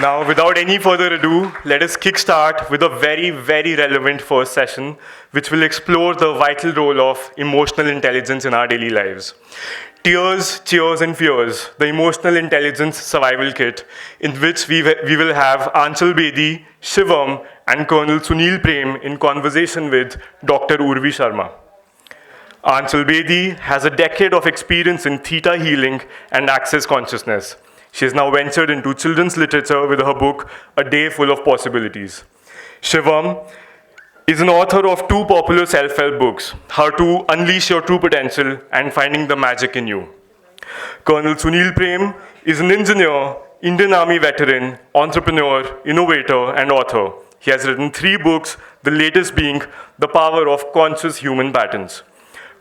Now, without any further ado, let us kickstart with a very, very relevant first session, which will explore the vital role of emotional intelligence in our daily lives. Tears, Cheers, and Fears, the Emotional Intelligence Survival Kit, in which we will have Anchal Bedi, Shivam, and Colonel Sunil Prem in conversation with Dr. Urvi Sharma. Anchal Bedi has a decade of experience in theta healing and access consciousness. She has now ventured into children's literature with her book, A Day Full of Possibilities. Shivam is an author of two popular self-help books, How to Unleash Your True Potential and Finding the Magic in You. Colonel Sunil Prem is an engineer, Indian Army veteran, entrepreneur, innovator, and author. He has written 3 books, the latest being The Power of Conscious Human Patterns.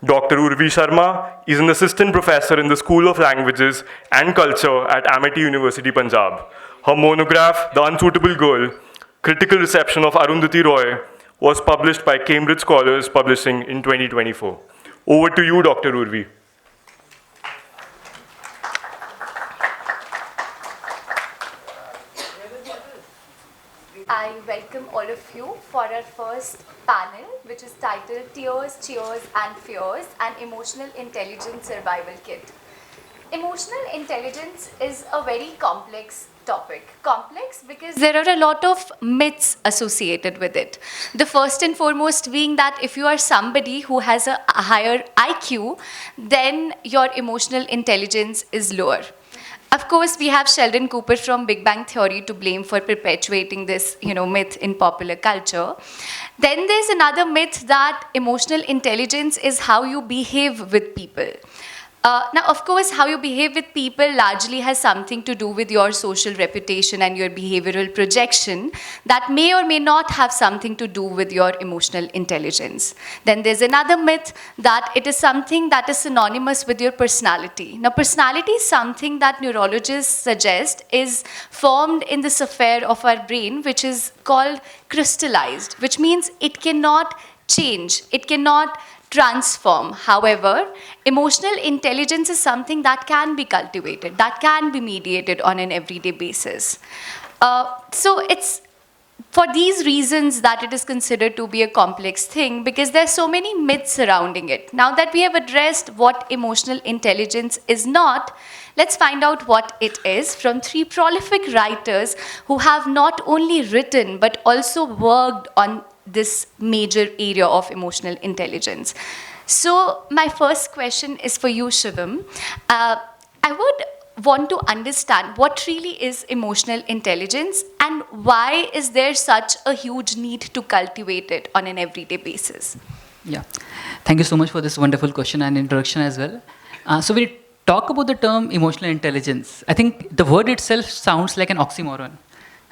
Dr. Urvi Sharma is an assistant professor in the School of Languages and Culture at Amity University, Punjab. Her monograph, The Unsuitable Girl, Critical Reception of Arundhati Roy, was published by Cambridge Scholars Publishing in 2024. Over to you, Dr. Urvi. I welcome all of you for our first panel, which is titled Tears, Cheers and Fears, an Emotional Intelligence Survival Kit. Emotional intelligence is a very complex topic. Complex because there are a lot of myths associated with it. The first and foremost being that if you are somebody who has a higher IQ, then your emotional intelligence is lower. Of course, we have Sheldon Cooper from Big Bang Theory to blame for perpetuating this, myth in popular culture. Then there's another myth that emotional intelligence is how you behave with people. Now, of course, how you behave with people largely has something to do with your social reputation and your behavioral projection that may or may not have something to do with your emotional intelligence. Then there's another myth that it is something that is synonymous with your personality. Now, personality is something that neurologists suggest is formed in the sphere of our brain, which is called crystallized, which means it cannot change, it cannot transform. However, emotional intelligence is something that can be cultivated, that can be mediated on an everyday basis. So it's for these reasons that it is considered to be a complex thing, because there's so many myths surrounding it. Now that we have addressed what emotional intelligence is not, let's find out what it is from 3 prolific writers who have not only written but also worked on this major area of emotional intelligence. So my first question is for you, Shivam. I would want to understand what really is emotional intelligence and why is there such a huge need to cultivate it on an everyday basis? Yeah, thank you so much for this wonderful question and introduction as well. So when we talk about the term emotional intelligence, I think the word itself sounds like an oxymoron.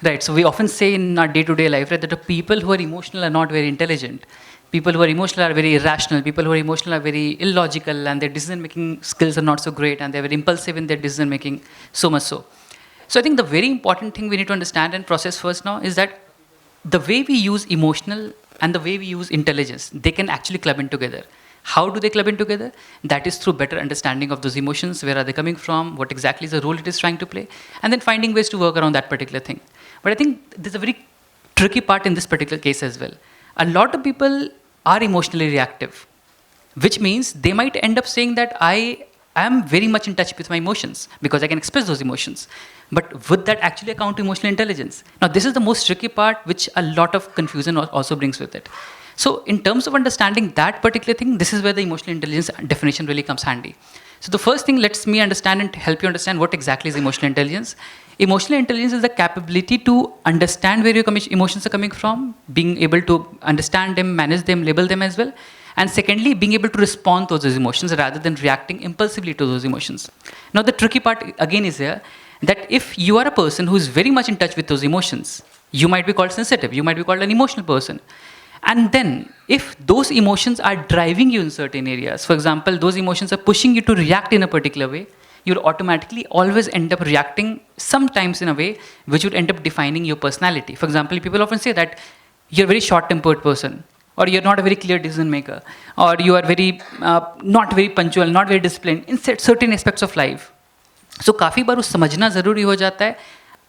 Right, so we often say in our day-to-day life, right, that the people who are emotional are not very intelligent. People who are emotional are very irrational. People who are emotional are very illogical, and their decision-making skills are not so great, and they're very impulsive in their decision-making, so much so. So I think the very important thing we need to understand and process first now is that the way we use emotional and the way we use intelligence, they can actually club in together. How do they club in together? That is through better understanding of those emotions, where are they coming from, what exactly is the role it is trying to play, and then finding ways to work around that particular thing. But I think there's a very tricky part in this particular case as well. A lot of people are emotionally reactive, which means they might end up saying that I am very much in touch with my emotions because I can express those emotions. But would that actually account to emotional intelligence? Now, this is the most tricky part, which a lot of confusion also brings with it. So in terms of understanding that particular thing, this is where the emotional intelligence definition really comes handy. So the first thing, let me understand and help you understand what exactly is emotional intelligence. Emotional intelligence is the capability to understand where your emotions are coming from, being able to understand them, manage them, label them as well. And secondly, being able to respond to those emotions rather than reacting impulsively to those emotions. Now the tricky part again is here, that if you are a person who is very much in touch with those emotions, you might be called sensitive, you might be called an emotional person. And then, if those emotions are driving you in certain areas, for example, those emotions are pushing you to react in a particular way, you'll automatically always end up reacting sometimes in a way which would end up defining your personality. For example, people often say that you're a very short-tempered person, or you're not a very clear decision maker, or you are very not very punctual, not very disciplined in certain aspects of life. So काफ़ी बार उस समझना ज़रूरी हो जाता है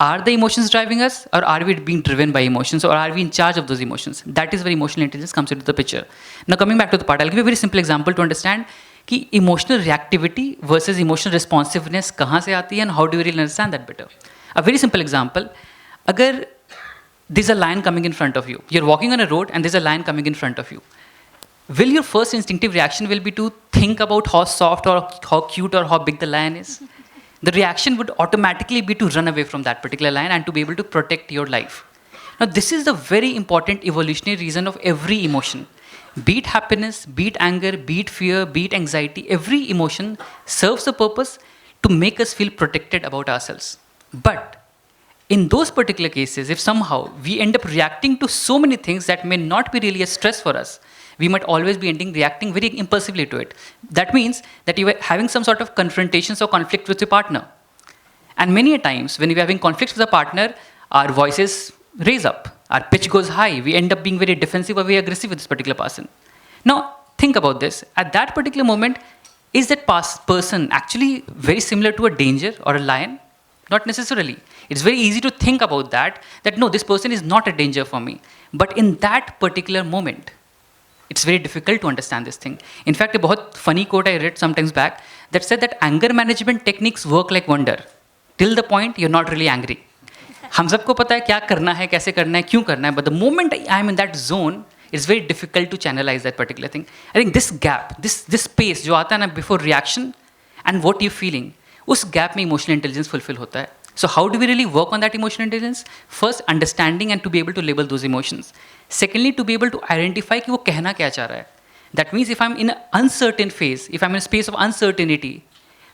are the emotions driving us, or are we being driven by emotions, or are we in charge of those emotions? That is where emotional intelligence comes into the picture. Now coming back to the part, I'll give you a very simple example to understand कि emotional reactivity versus emotional responsiveness कहाँ से आती है, and how do we really understand that better. A very simple example, अगर there's a lion coming in front of you, you're walking on a road and there's a lion coming in front of you, will your first instinctive reaction will be to think about how soft or how cute or how big the lion is? The reaction would automatically be to run away from that particular lion and to be able to protect your life. Now, this is the very important evolutionary reason of every emotion. Be it happiness, be it anger, be it fear, be it anxiety, every emotion serves a purpose to make us feel protected about ourselves. But in those particular cases, if somehow we end up reacting to so many things that may not be really a stress for us, we might always be reacting very impulsively to it. That means that you are having some sort of confrontations or conflict with your partner. And many a times, when we are having conflicts with a partner, our voices raise up, our pitch goes high, we end up being very defensive or very aggressive with this particular person. Now, think about this. At that particular moment, is that person actually very similar to a danger or a lion? Not necessarily. It's very easy to think about that no, this person is not a danger for me. But in that particular moment, it's very difficult to understand this thing. In fact, a very funny quote I read sometimes back that said that anger management techniques work like wonder till the point you're not really angry. हम सबको पता है क्या करना है, कैसे करना है, क्यों करना है, but the moment I am in that zone, it's very difficult to channelize that particular thing. I think this gap, this space जो आता है ना before reaction and what you're feeling, उस gap में emotional intelligence fulfill होता है. So how do we really work on that emotional intelligence? First, understanding and to be able to label those emotions. Secondly, to be able to identify कि वो कहना क्या चाह रहा है. That means if I'm in an uncertain phase, if I'm in a space of uncertainty,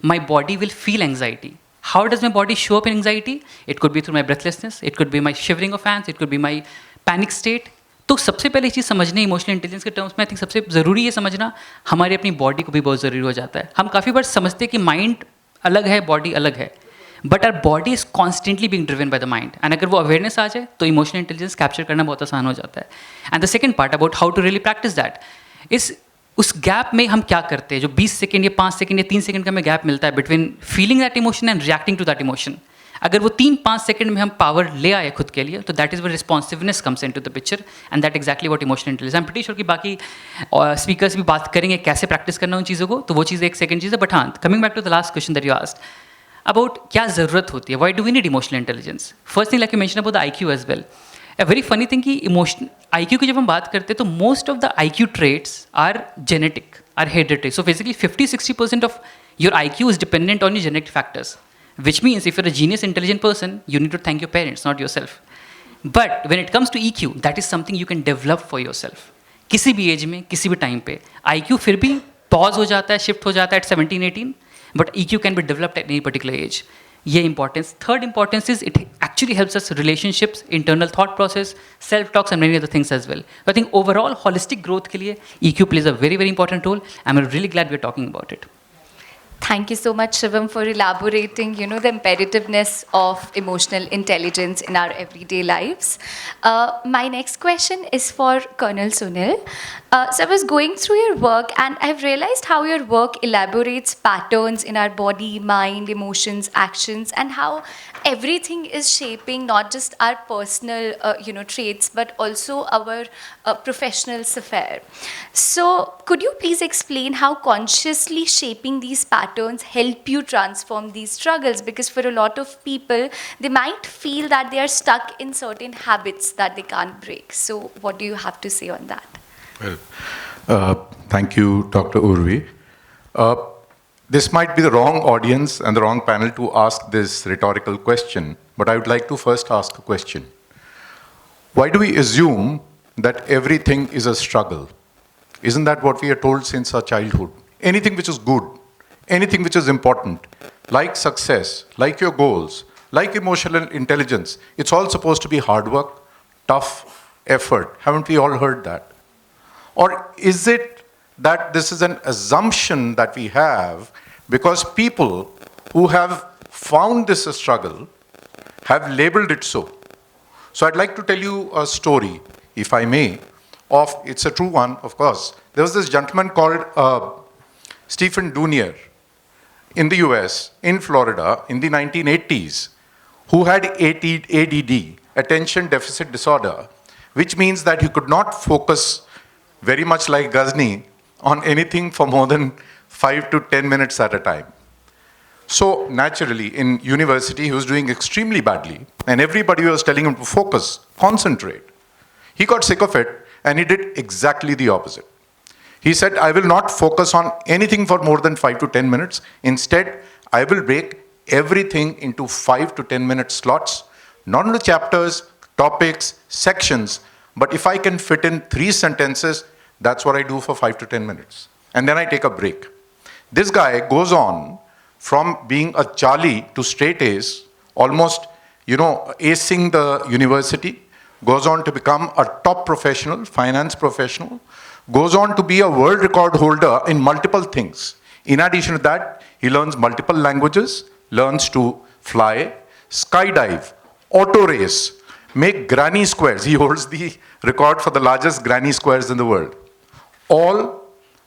my body will feel anxiety. How does my body show up in anxiety? It could be through my breathlessness, it could be my shivering of hands, it could be my panic state. तो सबसे पहले चीज़ समझने emotional intelligence के terms में I think सबसे ज़रूरी है समझना हमारी अपनी बॉडी को भी बहुत ज़रूरी हो जाता है. हम काफ़ी बार समझते हैं कि माइंड अलग है, बॉडी अलग है, but our body is constantly being driven by the mind. And अगर वो अवेयरनेस आ जाए तो इमोशनल इंटेलिजेंस कैप्चर करना बहुत आसान हो जाता है. And the second part about how to really practice that इस उस गैप में हम क्या करते हैं जो 20 सेकंड या 5 सेकंड या 3 सेकंड का हमें गैप मिलता है between feeling that emotion and reacting to that emotion. अगर वो 3-5 सेकंड में हम पावर ले आए खुद के लिए तो that is where responsiveness comes into the picture and that exactly what emotional intelligence. I am pretty sure कि बाकी स्पीकर्स भी बात करेंगे कैसे प्रैक्टिस करना उन चीज़ों को, तो वो चीज़ एक सेकंड चीज़ है. बट हाँ, coming back to the last question that you asked about क्या ज़रूरत होती है, why do we need emotional intelligence. First thing like you mention about the IQ as well. A very funny thing कि emotion IQ की जब हम बात करते हैं तो most of the IQ traits are genetic, are hereditary. So basically 50-60% of your IQ is dependent on your genetic factors, which means if you're a genius intelligent person, you need to thank your parents, not yourself. But when it comes to EQ, that is something you can develop for yourself. किसी भी as में, किसी भी time पे IQ फिर भी pause हो जाता है, शिफ्ट हो जाता है at 17-18, but EQ can be developed at any particular age. ये importance. Third importance is it actually helps us relationships, internal thought process, self-talks and many other things as well. So I think overall holistic growth के लिए EQ plays a very, very important role. I'm really glad we're talking about it. Thank you so much, Shivam, for elaborating, the imperativeness of emotional intelligence in our everyday lives. My next question is for Colonel Sunil. So I was going through your work and I've realized how your work elaborates patterns in our body, mind, emotions, actions, and how everything is shaping not just our personal, traits, but also our professional sphere. So could you please explain how consciously shaping these patterns help you transform these struggles? Because for a lot of people, they might feel that they are stuck in certain habits that they can't break. So what do you have to say on that? Well, thank you, Dr. Urvi. This might be the wrong audience and the wrong panel to ask this rhetorical question, but I would like to first ask a question. Why do we assume that everything is a struggle? Isn't that what we are told since our childhood? Anything which is good, anything which is important, like success, like your goals, like emotional intelligence, it's all supposed to be hard work, tough effort. Haven't we all heard that? Or is it that this is an assumption that we have because people who have found this a struggle have labeled it so? So I'd like to tell you a story, if I may, it's a true one, of course. There was this gentleman called Stephen Dunier in the US, in Florida, in the 1980s, who had ADD, attention deficit disorder, which means that he could not focus very much like Ghazni on anything for more than 5 to 10 minutes at a time. So naturally, in university, he was doing extremely badly, and everybody was telling him to focus, concentrate. He got sick of it, and he did exactly the opposite. He said, I will not focus on anything for more than 5 to 10 minutes. Instead, I will break everything into 5 to 10 minute slots, not only chapters, topics, sections, but if I can fit in 3 sentences, that's what I do for 5 to 10 minutes. And then I take a break. This guy goes on from being a Charlie to straight A's, almost, acing the university, goes on to become a top professional, finance professional, goes on to be a world record holder in multiple things. In addition to that, he learns multiple languages, learns to fly, skydive, auto race, make granny squares. He holds the record for the largest granny squares in the world. All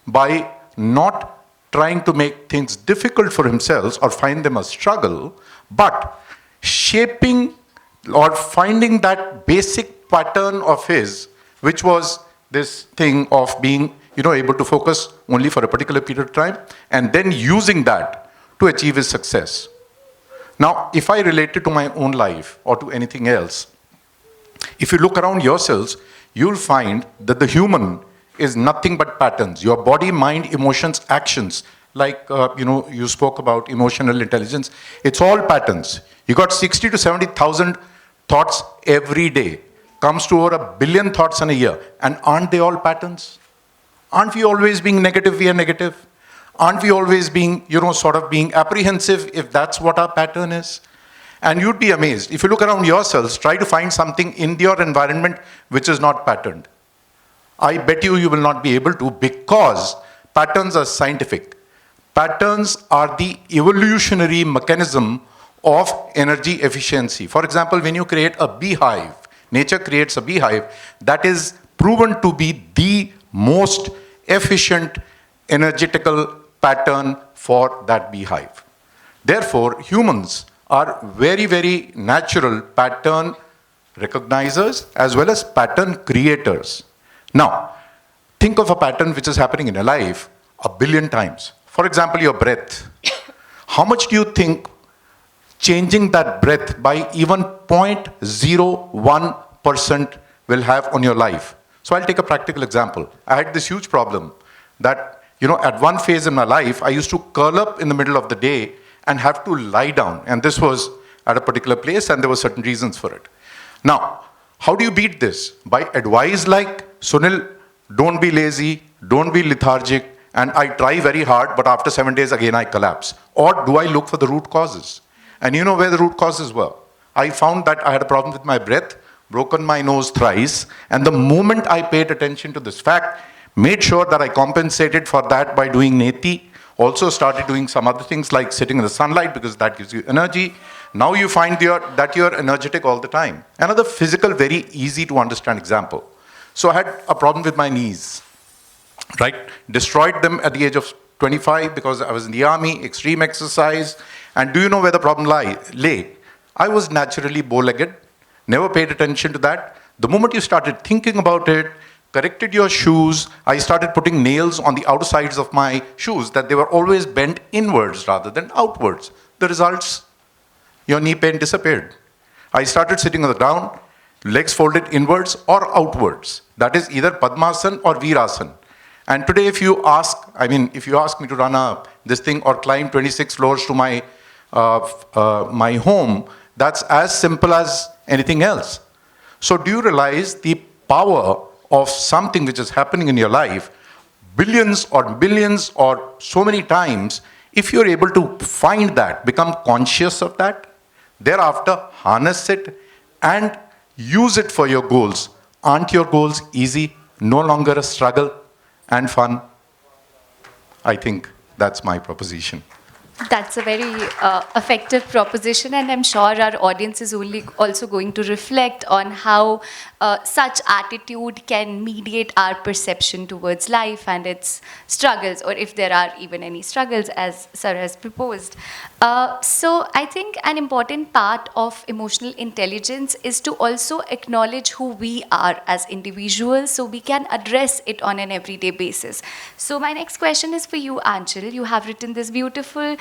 by not trying to make things difficult for himself or find them a struggle, but shaping or finding that basic pattern of his, which was this thing of being able to focus only for a particular period of time, and then using that to achieve his success. Now, if I relate it to my own life or to anything else, if you look around yourselves, you'll find that the human is nothing but patterns. Your body, mind, emotions, actions, like you spoke about emotional intelligence, it's all patterns. You got 60 to 70,000 thoughts every day. Comes to over 1 billion thoughts in a year. And aren't they all patterns? Aren't we always being negative? We are negative. Aren't we always being, being apprehensive if that's what our pattern is? And you'd be amazed. If you look around yourselves, try to find something in your environment which is not patterned. I bet you will not be able to, because patterns are scientific. Patterns are the evolutionary mechanism of energy efficiency. For example, when you create a beehive, nature creates a beehive, that is proven to be the most efficient energetical pattern for that beehive. Therefore, humans are very, very natural pattern recognizers as well as pattern creators. Now, think of a pattern which is happening in your life 1 billion times. For example, your breath. How much do you think changing that breath by even 0.01% will have on your life? So I'll take a practical example. I had this huge problem that, at one phase in my life, I used to curl up in the middle of the day and have to lie down. And this was at a particular place, and there were certain reasons for it. Now, how do you beat this? By advice like, Sunil, don't be lazy, don't be lethargic, and I try very hard, but after 7 days again I collapse. Or do I look for the root causes? And you know where the root causes were? I found that I had a problem with my breath, broken my nose thrice, and the moment I paid attention to this fact, made sure that I compensated for that by doing neti, also started doing some other things like sitting in the sunlight because that gives you energy. Now you find that you're energetic all the time. Another physical, very easy to understand example. So I had a problem with my knees, right? Destroyed them at the age of 25 because I was in the army, extreme exercise. And do you know where the problem lay? I was naturally bow-legged, never paid attention to that. The moment you started thinking about it, corrected your shoes, I started putting nails on the outsides of my shoes that they were always bent inwards rather than outwards. The results, your knee pain disappeared. I started sitting on the ground, legs folded inwards or outwards. That is either Padmasana or Virasana. And today if you ask me to run this thing or climb 26 floors to my home, that's as simple as anything else. So do you realize the power of something which is happening in your life, billions or billions or so many times, if you're able to find that, become conscious of that, thereafter harness it and use it for your goals. Aren't your goals easy, no longer a struggle and fun? I think that's my proposition. That's a very effective proposition, and I'm sure our audience is only also going to reflect on how such attitude can mediate our perception towards life and its struggles, or if there are even any struggles, as Sir has proposed. So I think an important part of emotional intelligence is to also acknowledge who we are as individuals, so we can address it on an everyday basis. So my next question is for you, Anchal. You have written this beautiful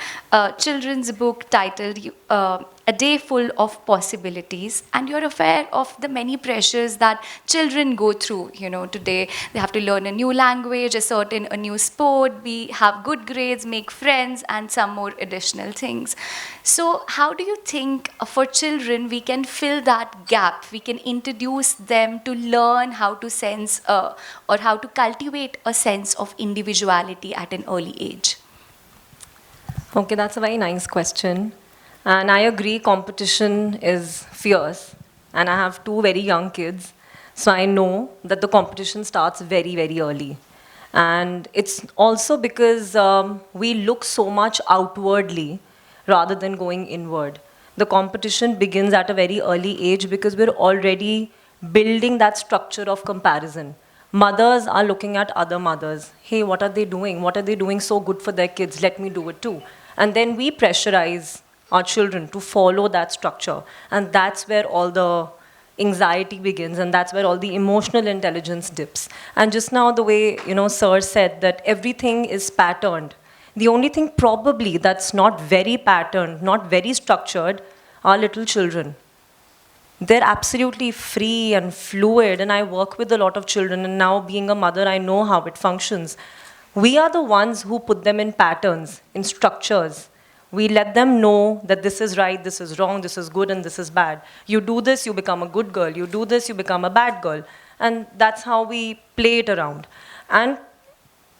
children's book titled A Day Full of Possibilities, and you're aware of the many pressures that children go through. You know, today they have to learn a new language, a new sport, have good grades, make friends, and some more additional things. So how do you think for children we can fill that gap? We can introduce them to learn how to sense or how to cultivate a sense of individuality at an early age? Okay, that's a very nice question. And I agree, competition is fierce. And I have two very young kids. So I know that the competition starts very, very early. And it's also because we look so much outwardly rather than going inward. The competition begins at a very early age because we're already building that structure of comparison. Mothers are looking at other mothers. Hey, what are they doing? What are they doing so good for their kids? Let me do it too. And then we pressurize our children to follow that structure. And that's where all the anxiety begins, and that's where all the emotional intelligence dips. And just now, the way, Sir said that everything is patterned. The only thing probably that's not very patterned, not very structured, are little children. They're absolutely free and fluid, and I work with a lot of children, and now being a mother, I know how it functions. We are the ones who put them in patterns, in structures. We let them know that this is right, this is wrong, this is good, and this is bad. You do this, you become a good girl. You do this, you become a bad girl. And that's how we play it around. And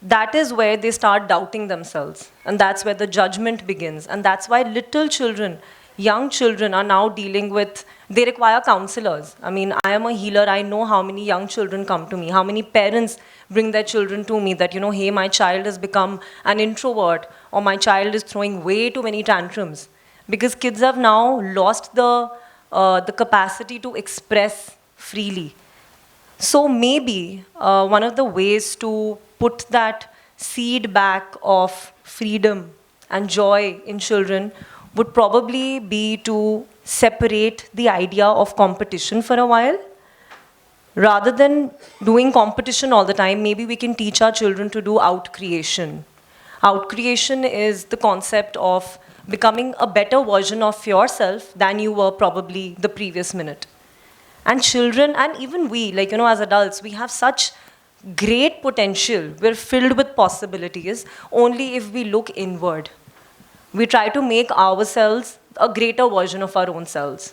that is where they start doubting themselves. And that's where the judgment begins. And that's why little children, young children are now dealing with, they require counselors. I mean, I am a healer. I know how many young children come to me, how many parents bring their children to me that, hey, my child has become an introvert, or my child is throwing way too many tantrums. Because kids have now lost the capacity to express freely. So maybe one of the ways to put that seed back of freedom and joy in children would probably be to separate the idea of competition for a while. Rather than doing competition all the time, maybe we can teach our children to do out-creation. Out-creation is the concept of becoming a better version of yourself than you were probably the previous minute. And children, and even we, as adults, we have such great potential. We're filled with possibilities only if we look inward. We try to make ourselves a greater version of our own selves.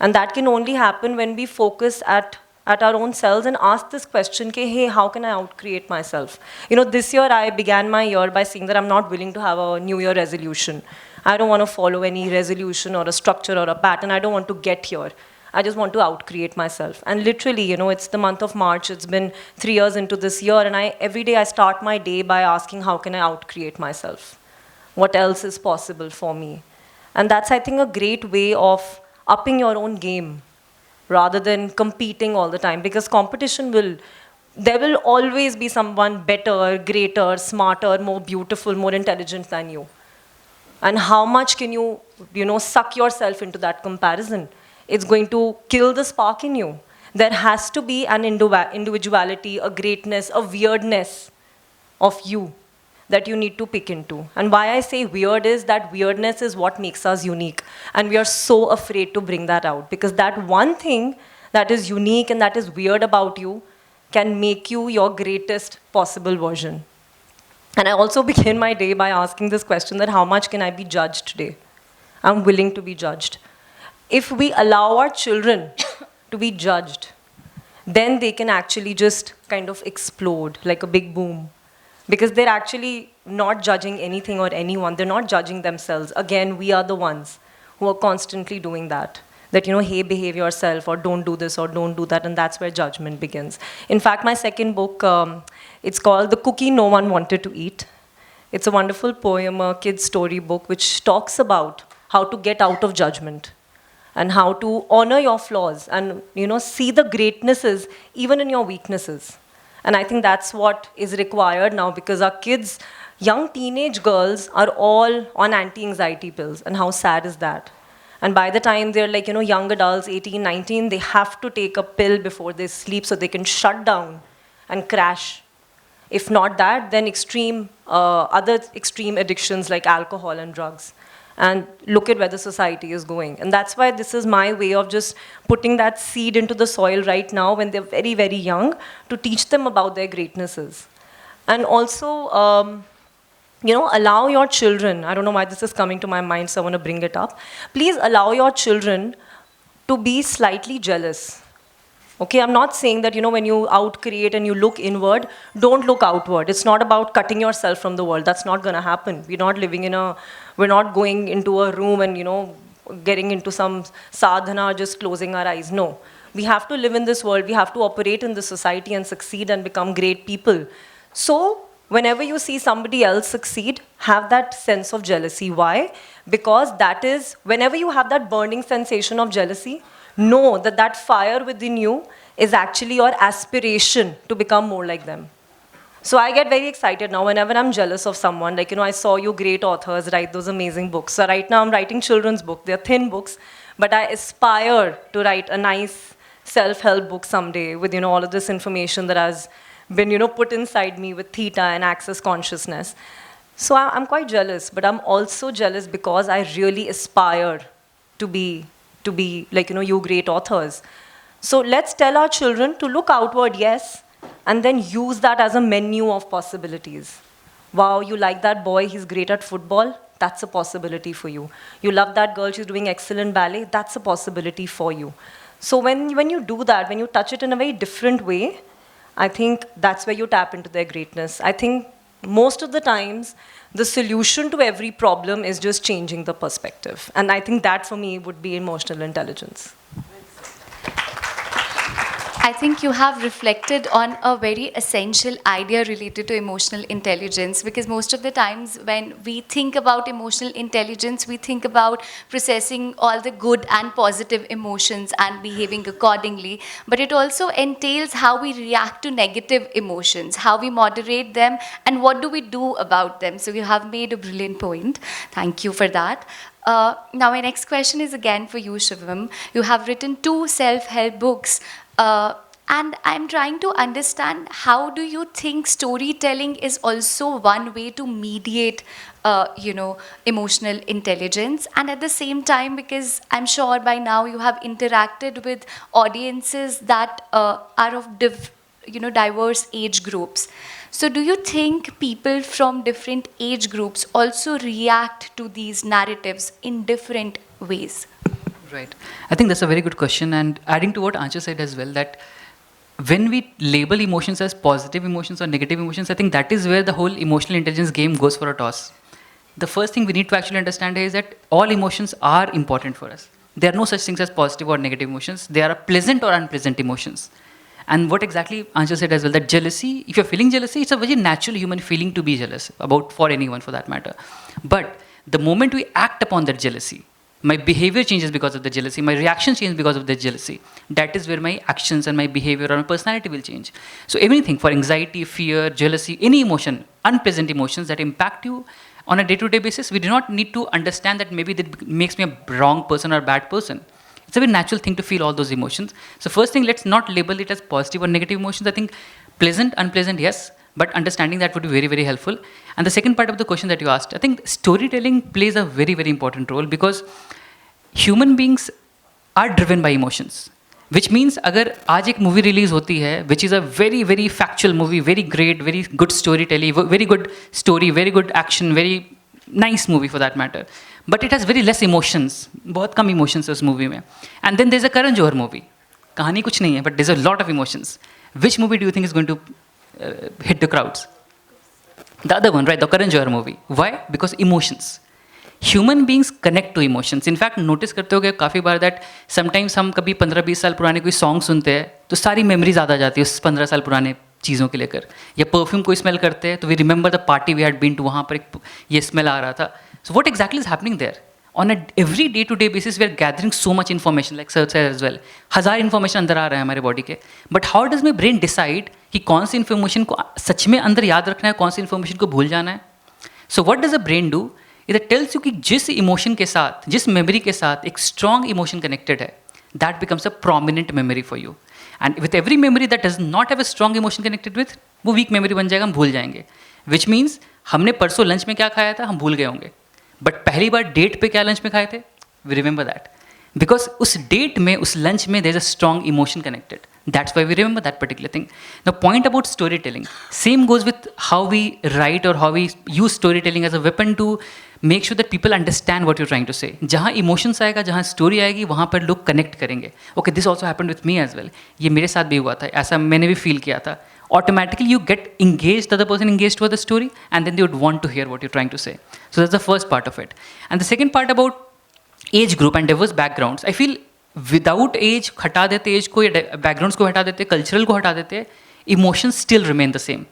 And that can only happen when we focus at our own selves and ask this question, hey, how can I out-create myself? This year I began my year by saying that I'm not willing to have a New Year resolution. I don't want to follow any resolution or a structure or a pattern. I don't want to get here. I just want to out-create myself. And literally, it's the month of March. It's been 3 years into this year, and every day I start my day by asking, how can I out-create myself? What else is possible for me? And that's, I think, a great way of upping your own game rather than competing all the time. Because there will always be someone better, greater, smarter, more beautiful, more intelligent than you. And how much can you, suck yourself into that comparison? It's going to kill the spark in you. There has to be an individuality, a greatness, a weirdness of you that you need to pick into. And why I say weird is that weirdness is what makes us unique. And we are so afraid to bring that out, because that one thing that is unique and that is weird about you can make you your greatest possible version. And I also begin my day by asking this question, that how much can I be judged today? I'm willing to be judged. If we allow our children to be judged, then they can actually just kind of explode like a big boom. Because they're actually not judging anything or anyone. They're not judging themselves. Again, we are the ones who are constantly doing that. That, hey, behave yourself, or don't do this, or don't do that. And that's where judgment begins. In fact, my second book, it's called The Cookie No One Wanted to Eat. It's a wonderful poem, a kid's storybook, which talks about how to get out of judgment and how to honor your flaws and see the greatnesses even in your weaknesses. And I think that's what is required now, because our kids, young teenage girls, are all on anti-anxiety pills. And how sad is that? And by the time they're like, young adults, 18, 19, they have to take a pill before they sleep so they can shut down and crash. If not that, then other extreme addictions like alcohol and drugs. And look at where the society is going. And that's why this is my way of just putting that seed into the soil right now when they're very, very young, to teach them about their greatnesses. And also, allow your children, I don't know why this is coming to my mind, so I want to bring it up. Please allow your children to be slightly jealous. Okay, I'm not saying that, when you out-create and you look inward, don't look outward. It's not about cutting yourself from the world. That's not going to happen. We're not going into a room and, getting into some sadhana, just closing our eyes. No. We have to live in this world. We have to operate in this society and succeed and become great people. So, whenever you see somebody else succeed, have that sense of jealousy. Why? Because that is, whenever you have that burning sensation of jealousy, know that that fire within you is actually your aspiration to become more like them. So I get very excited now whenever I'm jealous of someone. Like, I saw you great authors write those amazing books. So right now I'm writing children's books. They're thin books, but I aspire to write a nice self-help book someday with, all of this information that has been, put inside me with theta and access consciousness. So I'm quite jealous, but I'm also jealous because I really aspire to be like, you great authors. So let's tell our children to look outward, yes, and then use that as a menu of possibilities. Wow, you like that boy, he's great at football, that's a possibility for you. You love that girl, she's doing excellent ballet, that's a possibility for you. So when you do that, when you touch it in a very different way, I think that's where you tap into their greatness. I think most of the times, the solution to every problem is just changing the perspective. And I think that, for me, would be emotional intelligence. I think you have reflected on a very essential idea related to emotional intelligence, because most of the times when we think about emotional intelligence, we think about processing all the good and positive emotions and behaving accordingly, but it also entails how we react to negative emotions, how we moderate them, and what do we do about them. So you have made a brilliant point. Thank you for that. Now my next question is again for you, Shivam. You have written 2 self-help books. And I'm trying to understand, how do you think storytelling is also one way to mediate, emotional intelligence? And at the same time, because I'm sure by now you have interacted with audiences that are of diverse age groups. So do you think people from different age groups also react to these narratives in different ways? Right. I think that's a very good question. And adding to what Ancha said as well, that when we label emotions as positive emotions or negative emotions, I think that is where the whole emotional intelligence game goes for a toss. The first thing we need to actually understand is that all emotions are important for us. There are no such things as positive or negative emotions. They are pleasant or unpleasant emotions. And what exactly Ancha said as well, that jealousy, if you're feeling jealousy, it's a very natural human feeling to be jealous for anyone for that matter. But the moment we act upon that jealousy, my behavior changes because of the jealousy, my reactions change because of the jealousy. That is where my actions and my behavior or my personality will change. So everything, for anxiety, fear, jealousy, any emotion, unpleasant emotions that impact you on a day-to-day basis, we do not need to understand that maybe that makes me a wrong person or a bad person. It's a very natural thing to feel all those emotions. So first thing, let's not label it as positive or negative emotions. I think pleasant, unpleasant, yes, but understanding that would be very, very helpful. And the second part of the question that you asked, I think storytelling plays a very, very important role, because human beings are driven by emotions. Which means अगर आज एक movie release होती है, which is a very, very factual movie, very great, very good storytelling, very good story, very good action, very nice movie for that matter. But it has very less emotions, बहुत कम emotions है उस movie में. And then there's a Karan Johar movie. कहानी कुछ नहीं है, but there's a lot of emotions. Which movie do you think is going to hit the crowds? The other one, right? The Karan Johar movie. Why? Because emotions. Human beings connect to emotions. In fact, notice करते हो कि काफ़ी बार that sometimes हम कभी 15-20 साल पुराने कोई song सुनते हैं तो सारी memories याद आ जाती है उस 15 साल पुराने चीज़ों के लेकर, या परफ्यूम को स्मेल करते हैं तो we remember the party we had been to, वहाँ पर एक ये स्मेल आ रहा था. So what exactly is happening there? On a every day to day basis we are gathering so much information, like sir said as well, 1000 information अंदर आ रहा है हमारे बॉडी के, but how does my brain decide कि कौन सी information को सच में अंदर याद रखना है, कौन सी इन्फॉर्मेशन को भूल जाना है? So what does a brain do? It tells you कि जिस इमोशन के साथ, जिस मेमोरी के साथ एक स्ट्रॉन्ग इमोशन कनेक्टेड है, that becomes a prominent memory for you. And with every memory that does not have a strong emotion connected with, वो वीक मेमोरी बन जाएगा, हम भूल जाएंगे. विच मीन्स हमने परसों लंच में क्या खाया था हम भूल गए होंगे, बट पहली बार डेट पे क्या लंच में खाए थे, वी रिमेंबर दैट, बिकॉज उस डेट में, उस लंच में there is a strong emotion connected. That's why we remember that particular thing. The point about storytelling, same goes with how we write or how we use storytelling as a weapon to make sure that people understand what you're trying to say. जहाँ emotions आएगा, जहाँ story आएगी, वहाँ पर लोग connect करेंगे. Okay, this also happened with me as well. ये मेरे साथ भी हुआ था, ऐसा मैंने भी feel किया था. Automatically you get engaged, the other person engaged with the story, and then they would want to hear what you're trying to say. So that's the first part of it. And the second part about age group and diverse backgrounds, I feel without as हटा देते, as को या backgrounds को हटा देते, cultural को हटा देते, emotions still remain the same.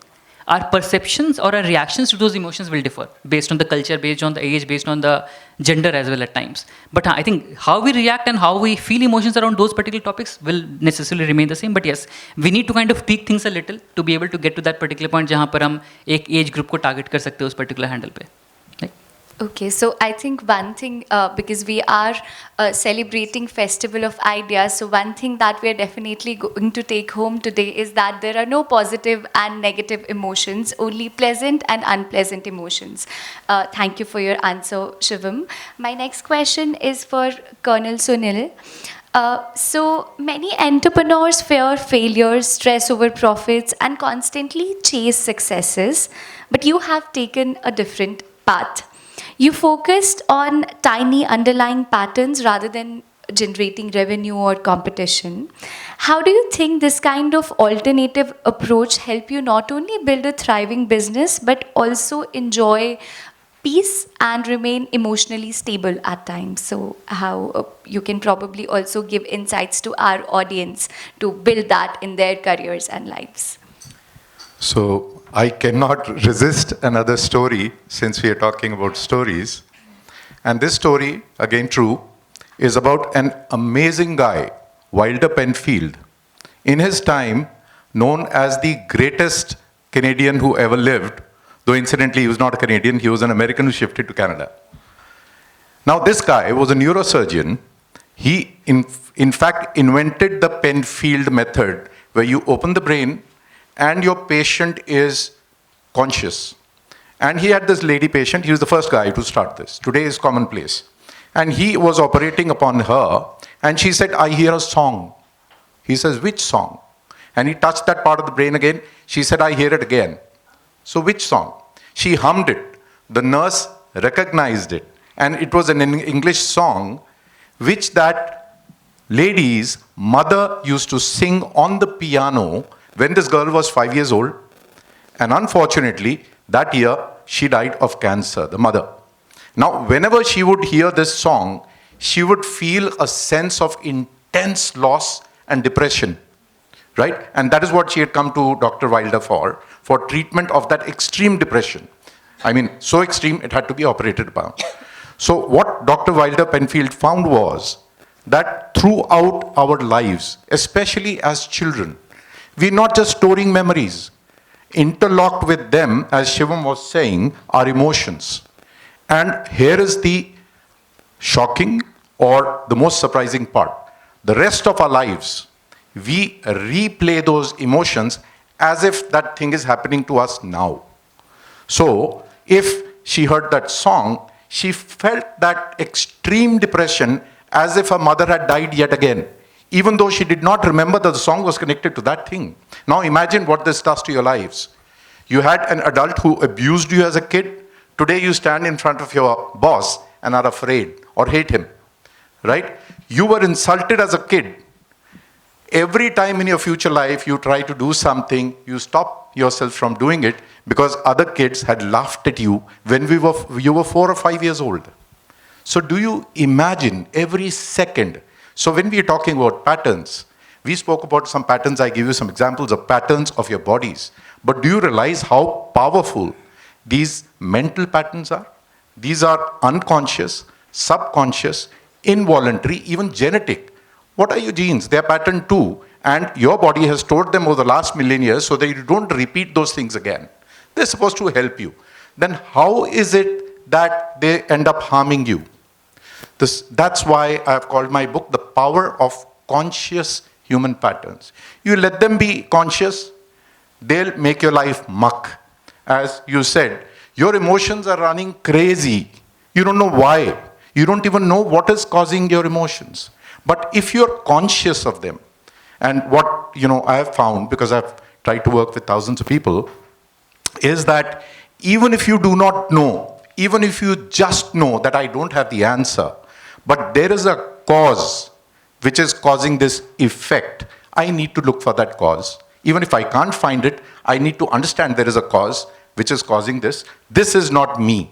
Are perceptions और are reactions to those emotions will differ based on the culture, based on the age, based on the gender as well at times. But हाँ, I think how we react and how we feel emotions around those particular topics will necessarily remain the same. But yes, we need to kind of tweak things a little to be able to get to that particular point जहाँ पर हम एक age group को target कर सकते हैं उस particular handle पे. Okay, so I think one thing, because we are celebrating Festival of Ideas, so one thing that we are definitely going to take home today is that there are no positive and negative emotions, only pleasant and unpleasant emotions. Thank you for your answer, Shivam. My next question is for Colonel Sunil. So many entrepreneurs fear failures, stress over profits, and constantly chase successes, but you have taken a different path. You focused on tiny underlying patterns rather than generating revenue or competition. How do you think this kind of alternative approach help you not only build a thriving business but also enjoy peace and remain emotionally stable at times? So how you can probably also give insights to our audience to build that in their careers and lives. So I cannot resist another story since we are talking about stories. And this story, again true, is about an amazing guy, Wilder Penfield. In his time, known as the greatest Canadian who ever lived, though incidentally he was not a Canadian, he was an American who shifted to Canada. Now this guy was a neurosurgeon. He in fact invented the Penfield method, where you open the brain and your patient is conscious. And he had this lady patient, he was the first guy to start this. Today is commonplace. And he was operating upon her, and she said, I hear a song. He says, which song? And he touched that part of the brain again. She said, I hear it again. So which song? She hummed it. The nurse recognized it. And it was an English song, which that lady's mother used to sing on the piano when this girl was 5 years old. And unfortunately, that year, she died of cancer, the mother. Now, whenever she would hear this song, she would feel a sense of intense loss and depression, right? And that is what she had come to Dr. Wilder for treatment of that extreme depression. I mean, so extreme, it had to be operated upon. So what Dr. Wilder Penfield found was that throughout our lives, especially as children, we're not just storing memories. Interlocked with them, as Shivam was saying, are emotions. And here is the shocking or the most surprising part. The rest of our lives, we replay those emotions as if that thing is happening to us now. So, if she heard that song, she felt that extreme depression as if her mother had died yet again, even though she did not remember that the song was connected to that thing. Now imagine what this does to your lives. You had an adult who abused you as a kid. Today you stand in front of your boss and are afraid or hate him, right? You were insulted as a kid. Every time in your future life you try to do something, you stop yourself from doing it because other kids had laughed at you when you were 4 or 5 years old. So do you imagine every second? So when we are talking about patterns, We spoke about some patterns. I give you some examples of patterns of your bodies. But do you realize how powerful these mental patterns are? These are unconscious, subconscious, involuntary, even genetic. What are your genes? They are patterned too. And your body has stored them over the last million years so that you don't repeat those things again. They're supposed to help you. Then how is it that they end up harming you? That's why I've called my book The Power of Conscious Human Patterns. You let them be conscious, they'll make your life muck. As you said, your emotions are running crazy. You don't know why. You don't even know what is causing your emotions. But if you're conscious of them, and what I have found, because I've tried to work with thousands of people, is that even if you do not know, even if you just know that I don't have the answer, but there is a cause which is causing this effect, I need to look for that cause. Even if I can't find it, I need to understand there is a cause which is causing this. This is not me.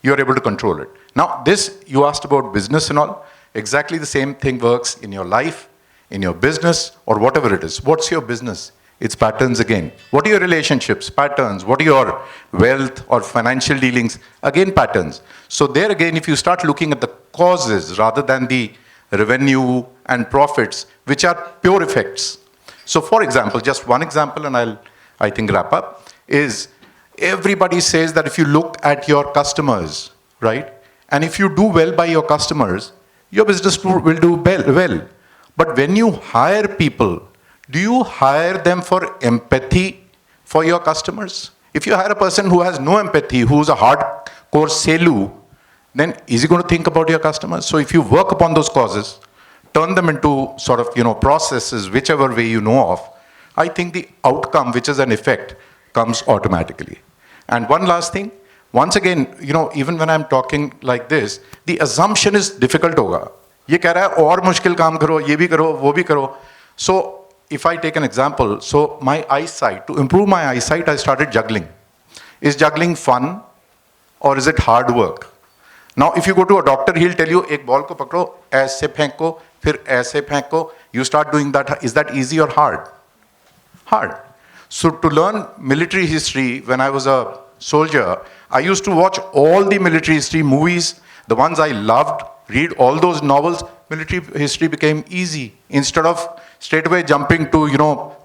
You're able to control it. Now, this, you asked about business and all. Exactly the same thing works in your life, in your business, or whatever it is. What's your business? It's patterns again. What are your relationships? Patterns. What are your wealth or financial dealings? Again, patterns. So there again, if you start looking at the causes rather than the revenue and profits, which are pure effects. So for example, just one example, and I think wrap up, is everybody says that if you look at your customers, right? And if you do well by your customers, your business will do well. But when you hire people, do you hire them for empathy for your customers? If you hire a person who has no empathy, who's a hardcore selu, then is he going to think about your customers? So if you work upon those causes, turn them into sort of, processes, whichever way you know of, I think the outcome, which is an effect, comes automatically. And one last thing, once again, even when I'm talking like this, the assumption is difficult hoga. ये कह रहा है और मुश्किल काम करो, ये भी करो, वो भी करो. So if I take an example, so my eyesight, to improve my eyesight, I started juggling. Is juggling fun or is it hard work? Now, if you go to a doctor, he'll tell you, एक ball को पकड़ो, ऐसे फेंको, फिर ऐसे फेंको. You start doing that. Is that easy or hard? Hard. So to learn military history, when I was a soldier, I used to watch all the military history movies, the ones I loved, read all those novels. Military history became easy. Instead of straight away jumping to,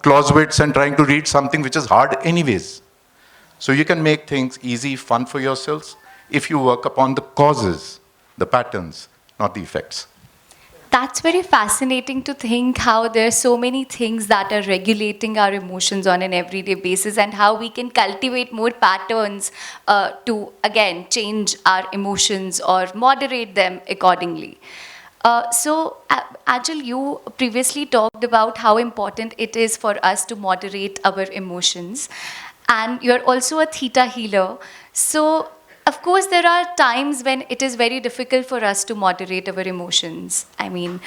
Clausewitz and trying to read something which is hard anyways. So you can make things easy, fun for yourselves if you work upon the causes, the patterns, not the effects. That's very fascinating to think how there are so many things that are regulating our emotions on an everyday basis and how we can cultivate more patterns to, again, change our emotions or moderate them accordingly. So, Ajal, you previously talked about how important it is for us to moderate our emotions. And you're also a theta healer. So, of course, there are times when it is very difficult for us to moderate our emotions. I mean,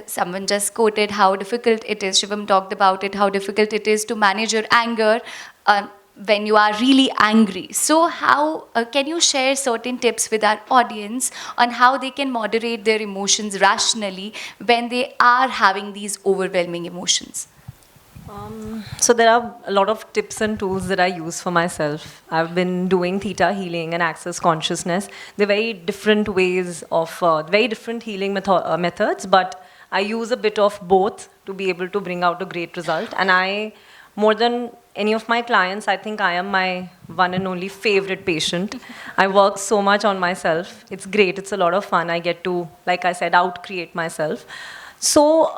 someone just quoted how difficult it is. Shivam talked about it, how difficult it is to manage your anger when you are really angry. So how can you share certain tips with our audience on how they can moderate their emotions rationally when they are having these overwhelming emotions? So there are a lot of tips and tools that I use for myself. I've been doing theta healing and access consciousness. They're very different ways of, very different healing methods, but I use a bit of both to be able to bring out a great result. And I, more than any of my clients, I think I am my one and only favorite patient. I work so much on myself. It's great. It's a lot of fun. I get to, like I said, out-create myself. So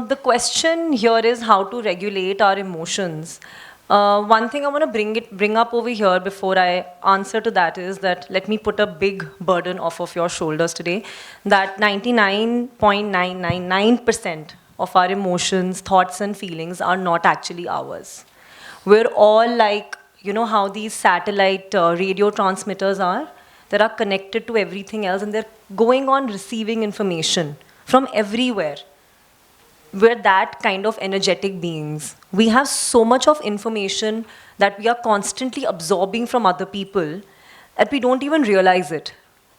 the question here is how to regulate our emotions. One thing I want to bring up over here before I answer to that is that let me put a big burden off of your shoulders today, that 99.999% of our emotions, thoughts and feelings are not actually ours. We're all like, how these satellite radio transmitters are, that are connected to everything else and they're going on receiving information from everywhere. We're that kind of energetic beings. We have so much of information that we are constantly absorbing from other people that we don't even realize it.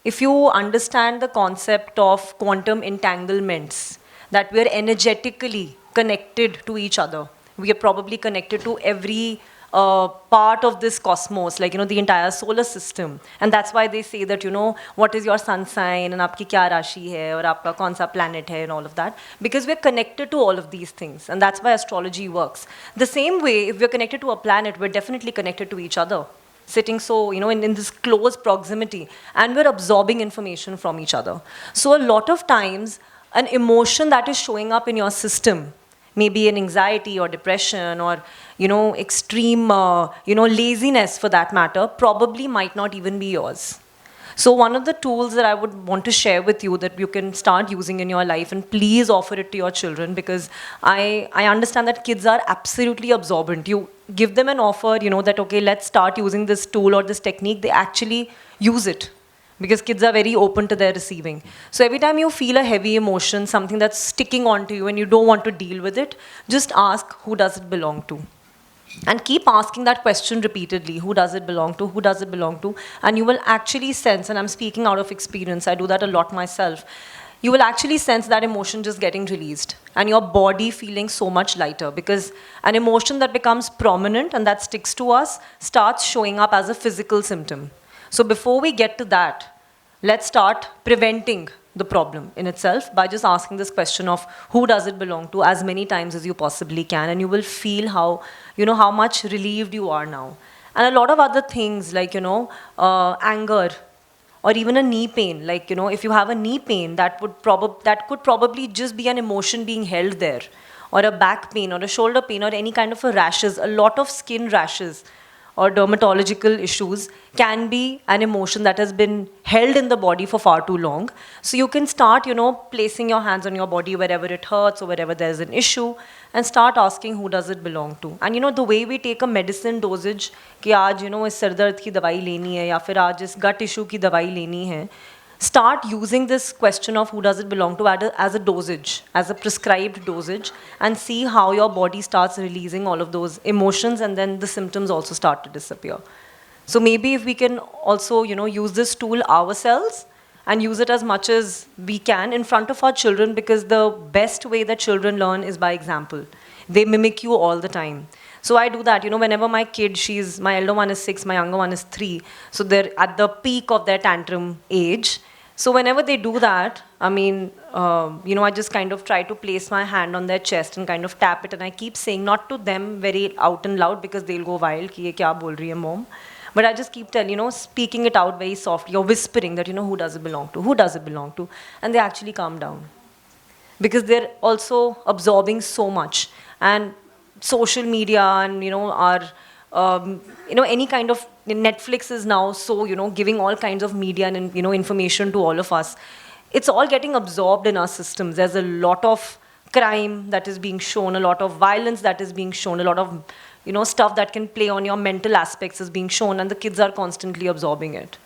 If you understand the concept of quantum entanglements, that we're energetically connected to each other. We are probably connected to every part of this cosmos, like, the entire solar system. And that's why they say that, what is your sun sign, and aapki kya rashi hai, or aapka kaun sa planet hai, and all of that. Because we're connected to all of these things. And that's why astrology works. The same way, if we're connected to a planet, we're definitely connected to each other. Sitting so, in this close proximity. And we're absorbing information from each other. So a lot of times, an emotion that is showing up in your system, maybe an anxiety or depression or, extreme, laziness for that matter, probably might not even be yours. So one of the tools that I would want to share with you that you can start using in your life, and please offer it to your children, because I understand that kids are absolutely absorbent. You give them an offer, that, okay, let's start using this tool or this technique, they actually use it. Because kids are very open to their receiving. So every time you feel a heavy emotion, something that's sticking onto you and you don't want to deal with it, just ask, who does it belong to? And keep asking that question repeatedly, who does it belong to, who does it belong to? And you will actually sense, and I'm speaking out of experience, I do that a lot myself, you will actually sense that emotion just getting released and your body feeling so much lighter, because an emotion that becomes prominent and that sticks to us starts showing up as a physical symptom. So before we get to that, let's start preventing the problem in itself by just asking this question of who does it belong to as many times as you possibly can, and you will feel how, how much relieved you are now. And a lot of other things like, anger, or even a knee pain. Like, if you have a knee pain, that could probably just be an emotion being held there, or a back pain, or a shoulder pain, or any kind of a rashes. A lot of skin rashes or dermatological issues can be an emotion that has been held in the body for far too long. So you can start, placing your hands on your body wherever it hurts or wherever there's an issue, and start asking who does it belong to. And the way we take a medicine dosage, कि आज इस sir दर्द की दवाई लेनी है या फिर आज इस gut issue की दवाई लेनी है, start using this question of who does it belong to as a dosage, as a prescribed dosage, and see how your body starts releasing all of those emotions, and then the symptoms also start to disappear. So maybe if we can also, use this tool ourselves and use it as much as we can in front of our children, because the best way that children learn is by example. They mimic you all the time. So I do that, whenever my kid, my elder one is 6, my younger one is 3, so they're at the peak of their tantrum age. So whenever they do that, I just kind of try to place my hand on their chest and kind of tap it, and I keep saying, not to them very out and loud because they'll go wild, ki ye kya bol rahi hai mom, but I just keep telling, speaking it out very softly, or whispering that, who does it belong to, who does it belong to, and they actually calm down. Because they're also absorbing so much. And social media and, our, any kind of, Netflix is now so, giving all kinds of media and, information to all of us. It's all getting absorbed in our systems. There's a lot of crime that is being shown, a lot of violence that is being shown, a lot of, stuff that can play on your mental aspects is being shown, and the kids are constantly absorbing it.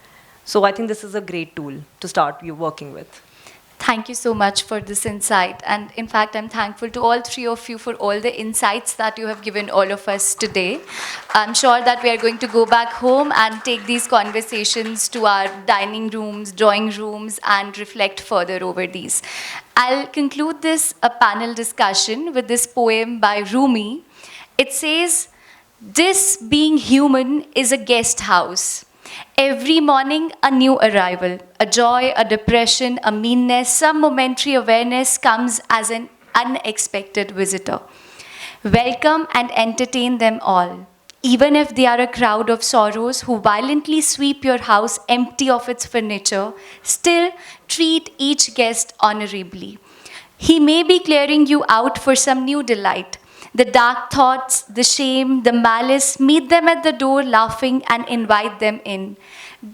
So I think this is a great tool to start working with. Thank you so much for this insight. And in fact, I'm thankful to all three of you for all the insights that you have given all of us today. I'm sure that we are going to go back home and take these conversations to our dining rooms, drawing rooms, and reflect further over these. I'll conclude this panel discussion with this poem by Rumi. It says, "This being human is a guest house. Every morning, a new arrival, a joy, a depression, a meanness, some momentary awareness comes as an unexpected visitor. Welcome and entertain them all, even if they are a crowd of sorrows who violently sweep your house empty of its furniture. Still treat each guest honorably. He may be clearing you out for some new delight. The dark thoughts, the shame, the malice, meet them at the door laughing and invite them in.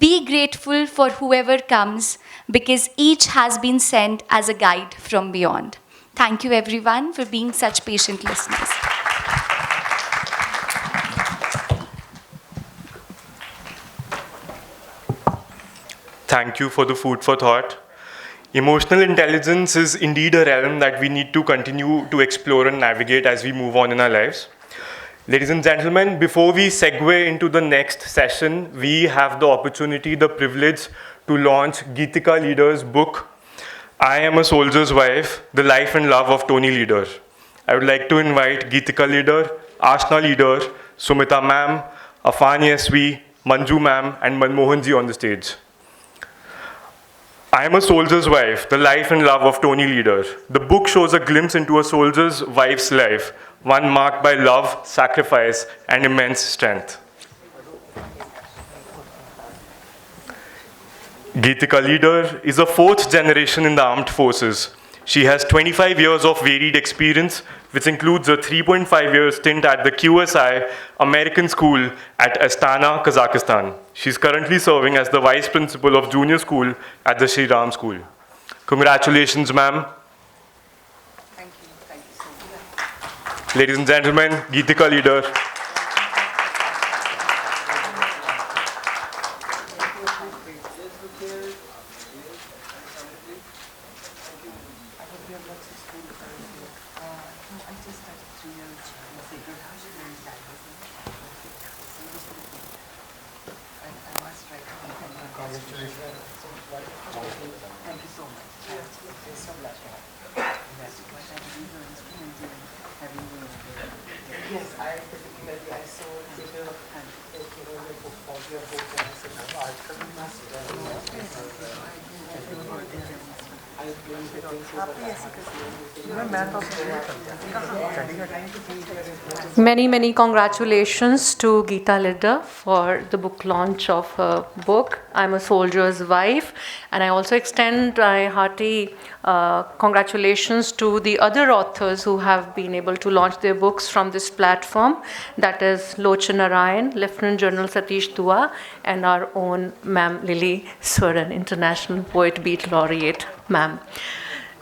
Be grateful for whoever comes, because each has been sent as a guide from beyond." Thank you everyone for being such patient listeners. Thank you for the food for thought. Emotional intelligence is indeed a realm that we need to continue to explore and navigate as we move on in our lives. Ladies and gentlemen, before we segue into the next session, we have the opportunity, the privilege to launch Geetika Leader's book, "I Am a Soldier's Wife, The Life and Love of Tony Leader." I would like to invite Geetika leader, Ashna leader, Sumita ma'am, Afan SV, Manju ma'am, and Manmohan ji on the stage. I Am a Soldier's Wife, The Life and Love of Tony Leader. The book shows a glimpse into a soldier's wife's life, one marked by love, sacrifice, and immense strength. Geetika Leader is a fourth generation in the armed forces. She has 25 years of varied experience, which includes a 3.5-year stint at the QSI American School at Astana, Kazakhstan. She's currently serving as the Vice Principal of Junior School at the Shri Ram School. Congratulations, ma'am. Thank you so much. Ladies and gentlemen, Geetika Leader. Yes, I particularly I saw Twitter and your book of your book and I said, no, article must Many congratulations to Geeta Lidda for the book launch of her book, I'm a Soldier's Wife. And I also extend my hearty congratulations to the other authors who have been able to launch their books from this platform. That is Lochana Narayan, Lieutenant General Satish Dua, and our own Ma'am Lily Swaran, International Poet Beat Laureate, Ma'am.